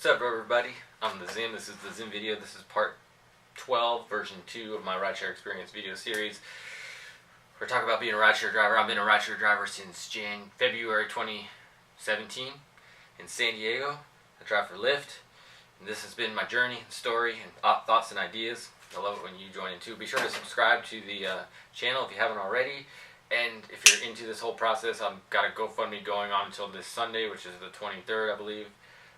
What's up, everybody? I'm the Zim. This is the Zim video. This is part 12, version 2 of my rideshare experience video series. We're talking about being a rideshare driver. I've been a rideshare driver since February 2017 in San Diego. I drive for Lyft, and this has been my journey, story, and thoughts and ideas. I love it when you join in too. Be sure to subscribe to the channel if you haven't already. And if you're into this whole process, I've got a GoFundMe going on until this Sunday, which is the 23rd, I believe.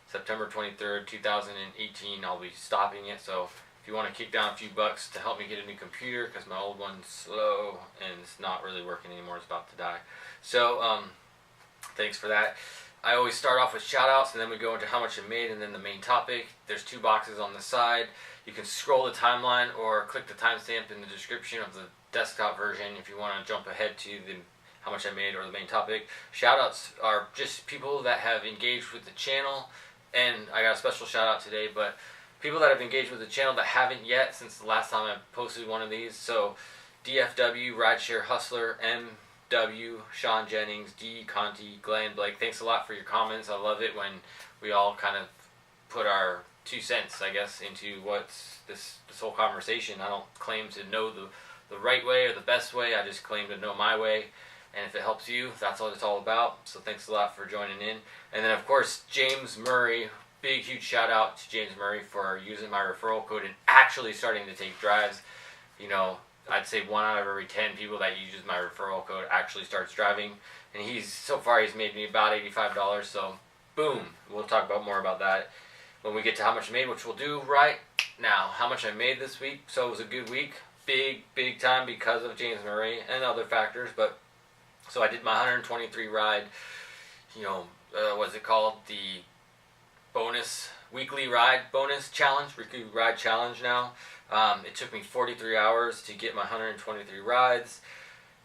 September 23rd, 2018, I'll be stopping it. So if you want to kick down a few bucks to help me get a new computer, because my old one's slow and it's not really working anymore, it's about to die. So thanks for that. I always start off with shout outs, and then we go into how much I made, and then the main topic. There's two boxes on the side. You can scroll the timeline or click the timestamp in the description of the desktop version if you want to jump ahead to the how much I made or the main topic. Shout outs are just people that have engaged with the channel, and I got a special shout out today, but people that have engaged with the channel that haven't yet since the last time I posted one of these. So DFW, Rideshare Hustler, MW, Sean Jennings, D, Conti, Glenn, Blake, thanks a lot for your comments. I love it when we all kind of put our 2 cents, I guess, into what's this whole conversation. I don't claim to know the right way or the best way. I just claim to know my way. And if it helps you, that's what it's all about. So thanks a lot for joining in. And then, of course, James Murray. Big, huge shout out to James Murray for using my referral code and actually starting to take drives. You know, I'd say 1 out of every 10 people that uses my referral code actually starts driving. And so far he's made me about $85. So boom, we'll talk about more about that when we get to how much I made, which we'll do right now. How much I made this week. So it was a good week. Big time because of James Murray and other factors. But so I did my 123 ride, what's it called? The weekly ride challenge now. It took me 43 hours to get my 123 rides.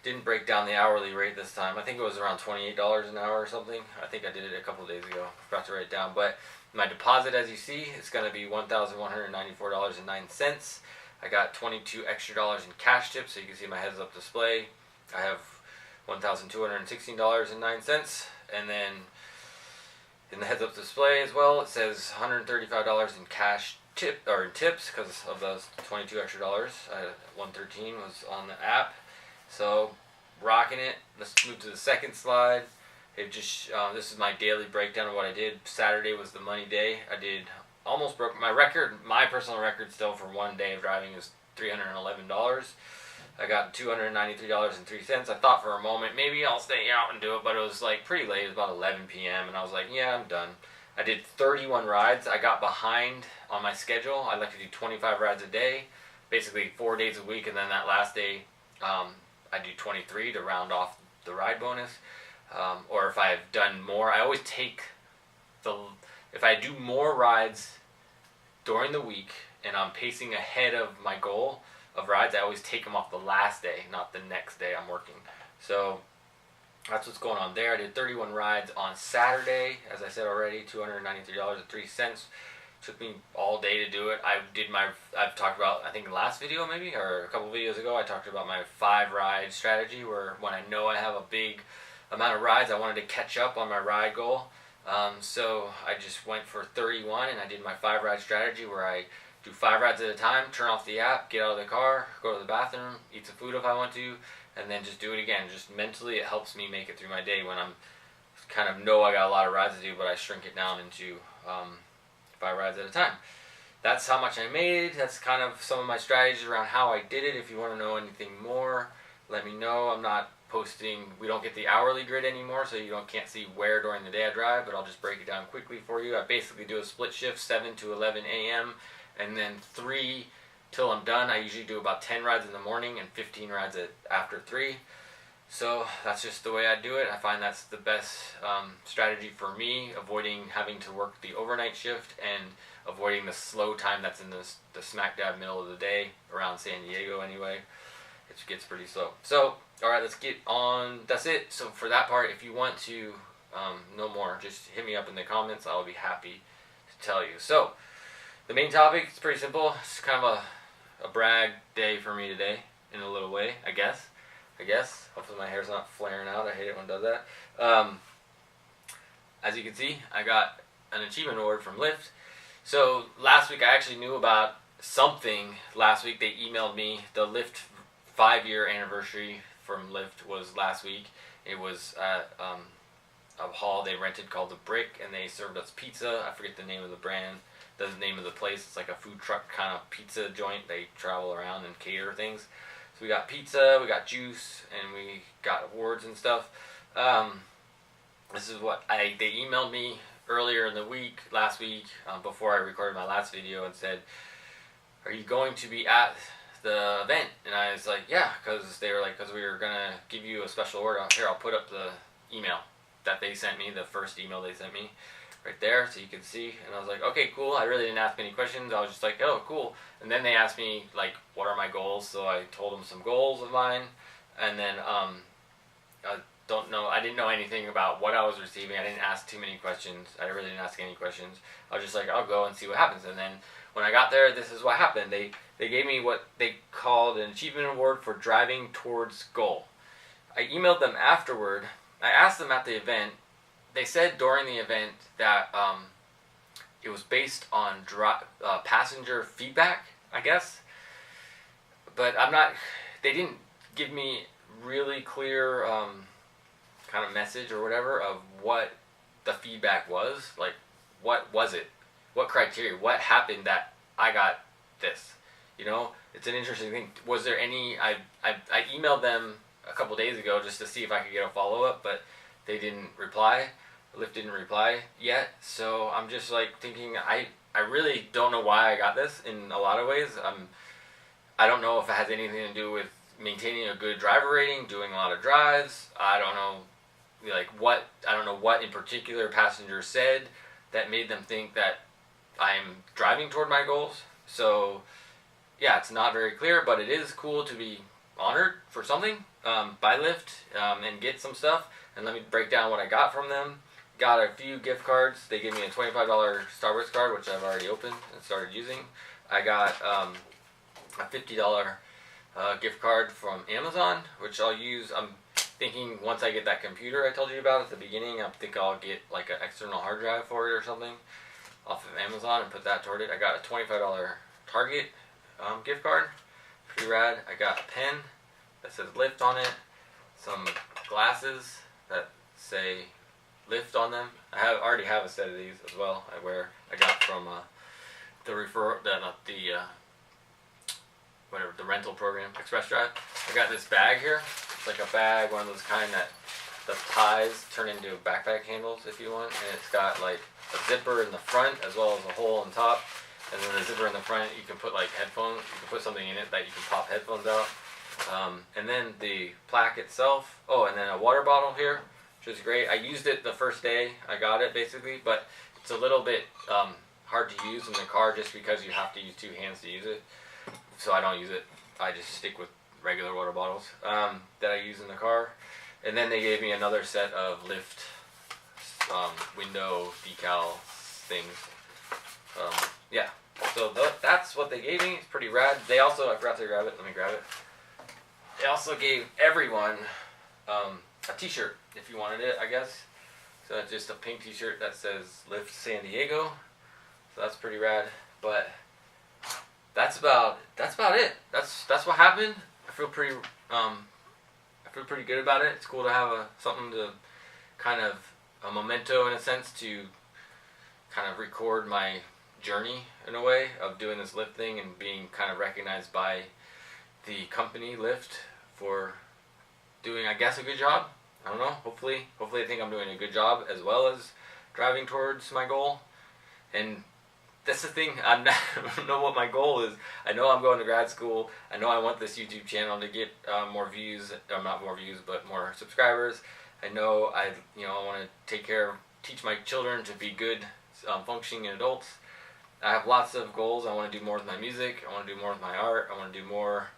Didn't break down the hourly rate this time. I think it was around $28 an hour or something. I think I did it a couple of days ago. Forgot to write it down. But my deposit, as you see, is going to be $1,194.09. I got $22 extra in cash tips, so you can see my heads-up display. I have $1,216.09, and then in the heads-up display as well, it says $135 in cash tips because of those $22 extra. $113 was on the app, so rocking it. Let's move to the second slide. It just this is my daily breakdown of what I did. Saturday was the money day. I did almost broke my record. My personal record still for one day of driving is $311. I got $293.03. I thought for a moment maybe I'll stay out and do it, but it was like pretty late. It was about 11 p.m. and I was like, yeah, I'm done. I did 31 rides. I got behind on my schedule. I like to do 25 rides a day, basically 4 days a week, and then that last day I do 23 to round off the ride bonus. Or if I've done more, I always take if I do more rides during the week and I'm pacing ahead of my goal of rides, I always take them off the last day, not the next day I'm working. So that's what's going on there. I did 31 rides on Saturday, as I said already, $293.03. Took me all day to do it. I've talked about, I think in the last video maybe, or a couple videos ago, I talked about my 5-ride strategy, where when I know I have a big amount of rides, I wanted to catch up on my ride goal. So I just went for 31, and I did my 5-ride strategy where I do 5 rides at a time, turn off the app, get out of the car, go to the bathroom, eat some food if I want to, and then just do it again. Just mentally, it helps me make it through my day when I'm kind of know I got a lot of rides to do, but I shrink it down into 5 rides at a time. That's how much I made. That's kind of some of my strategies around how I did it. If you want to know anything more, let me know. I'm not posting, we don't get the hourly grid anymore, so you can't see where during the day I drive, but I'll just break it down quickly for you. I basically do a split shift, 7 to 11 a.m., and then 3 till I'm done. I usually do about 10 rides in the morning and 15 rides after 3. So that's just the way I do it. I find that's the best strategy for me, avoiding having to work the overnight shift and avoiding the slow time that's in the smack dab middle of the day around San Diego anyway. It gets pretty slow. So, alright, let's get on. That's it. So for that part, if you want to know more, just hit me up in the comments. I'll be happy to tell you. So, the main topic is pretty simple. It's kind of a brag day for me today, in a little way, I guess. Hopefully my hair's not flaring out. I hate it when it does that. As you can see, I got an achievement award from Lyft. So last week I actually knew about something. Last week they emailed me. The Lyft 5-year anniversary from Lyft was last week. It was at a hall they rented called The Brick, and they served us pizza. I forget the name of the brand, the name of the place. It's like a food truck kind of pizza joint. They travel around and cater things. So we got pizza, we got juice, and we got awards and stuff. This is what they emailed me earlier in the week, last week, before I recorded my last video, and said, "Are you going to be at the event?" And I was like, "Yeah," because they were like, "Because we were gonna give you a special order." Here, I'll put up the email that they sent me, the first email they sent me, right there, so you can see. And I was like, "Okay, cool." I really didn't ask any questions. I was just like, "Oh, cool." And then they asked me like, "What are my goals?" So I told them some goals of mine, and then I didn't know anything about what I was receiving. I didn't ask too many questions. I really didn't ask any questions. I was just like, I'll go and see what happens. And then when I got there, this is what happened. They gave me what they called an achievement award for driving towards goal. I emailed them afterward. I asked them at the event. They said during the event that it was based on passenger feedback, I guess. But they didn't give me really clear kind of message or whatever of what the feedback was. Like, what was it? What criteria? What happened that I got this? You know, it's an interesting thing. Was there any? I emailed them a couple days ago just to see if I could get a follow up, but they didn't reply. Lyft didn't reply yet. So I'm just like thinking, I really don't know why I got this in a lot of ways. I don't know if it has anything to do with maintaining a good driver rating, doing a lot of drives. I don't know, I don't know what in particular passengers said that made them think that I'm driving toward my goals. So yeah, it's not very clear, but it is cool to be honored for something by Lyft and get some stuff. And let me break down what I got from them. Got a few gift cards. They gave me a $25 Starbucks card, which I've already opened and started using. I got a $50 gift card from Amazon, which I'll use. I'm thinking once I get that computer I told you about at the beginning, I think I'll get like an external hard drive for it or something off of Amazon and put that toward it. I got a $25 Target gift card, pretty rad. I got a pen that says Lyft on it, some glasses that say Lyft on them. I already have a set of these as well. I got from the rental program, Express Drive. I got this bag here. It's like a bag, one of those kind that the ties turn into backpack handles if you want, and it's got like a zipper in the front as well as a hole on top. And then the zipper in the front, you can put like headphones. You can put something in it that you can pop headphones out. And then the plaque itself. Oh, and then a water bottle here, which is great. I used it the first day I got it, basically, but it's a little bit hard to use in the car just because you have to use two hands to use it. So I don't use it. I just stick with regular water bottles that I use in the car. And then they gave me another set of Lyft window decal things. Yeah, so that's what they gave me. It's pretty rad. They also, I forgot to grab it. Let me grab it. They also gave everyone a t-shirt if you wanted it, I guess. So it's just a pink t-shirt that says Lyft San Diego. So that's pretty rad. But that's about it. That's what happened. I feel pretty good about it. It's cool to have something to kind of a memento in a sense to kind of record my journey in a way of doing this Lyft thing and being kind of recognized by the company Lyft for doing, I guess, a good job. I don't know. Hopefully they think I'm doing a good job as well as driving towards my goal. And that's the thing. I don't know what my goal is. I know I'm going to grad school. I know I want this YouTube channel to get more views. Not more views, but more subscribers. I know I want to teach my children to be good, functioning adults. I have lots of goals. I want to do more with my music. I want to do more with my art. I want to do more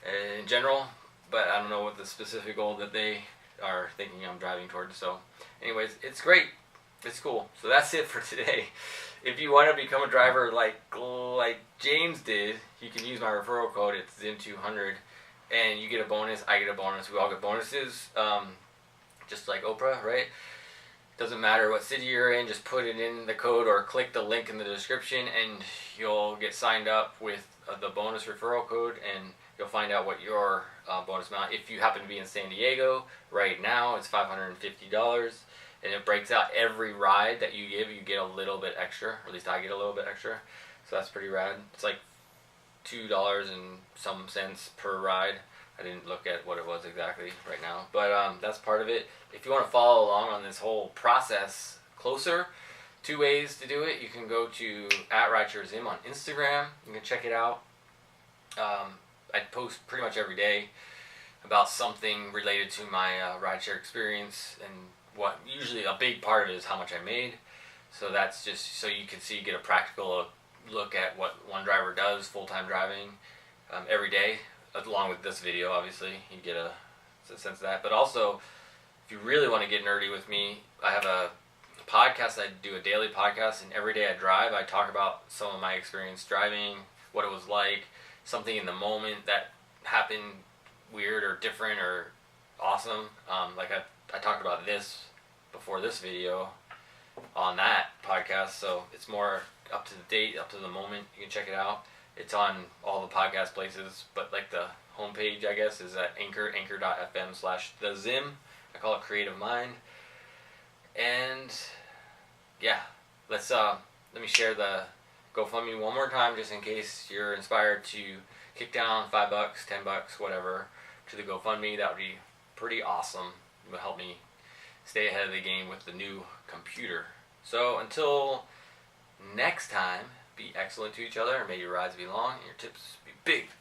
in general. But I don't know what the specific goal that they are thinking I'm driving towards. So, anyways, it's great. It's cool. So that's it for today. If you want to become a driver like James did, you can use my referral code. It's ZIM200, and you get a bonus. I get a bonus. We all get bonuses, just like Oprah, right? Doesn't matter what city you're in, just put it in the code or click the link in the description and you'll get signed up with the bonus referral code, and you'll find out what your bonus amount. If you happen to be in San Diego right now, it's $550, and it breaks out every ride that you give, you get a little bit extra, or at least I get a little bit extra, so that's pretty rad. It's like $2 and some cents per ride. I didn't look at what it was exactly right now, but that's part of it. If you want to follow along on this whole process closer, 2 ways to do it. You can go to @RideshareZim on Instagram. You can check it out. I post pretty much every day about something related to my rideshare experience, and what usually a big part of it is how much I made. So that's just so you can see, get a practical look at what one driver does full-time driving every day, along with this video. Obviously you get a sense of that. But also, if you really want to get nerdy with me, I have a podcast. I do a daily podcast, and every day I drive, I talk about some of my experience driving, what it was like, something in the moment that happened weird or different or awesome. Like I talked about this before this video on that podcast, so it's more up to the date, up to the moment. You can check it out. It's on all the podcast places, but like the homepage, I guess, is at anchor.fm/thezim. I call it Creative Mind. And yeah, let me share the GoFundMe one more time, just in case you're inspired to kick down $5, $10, whatever, to the GoFundMe. That would be pretty awesome. It would help me stay ahead of the game with the new computer. So until next time, be excellent to each other, and may your rides be long and your tips be big.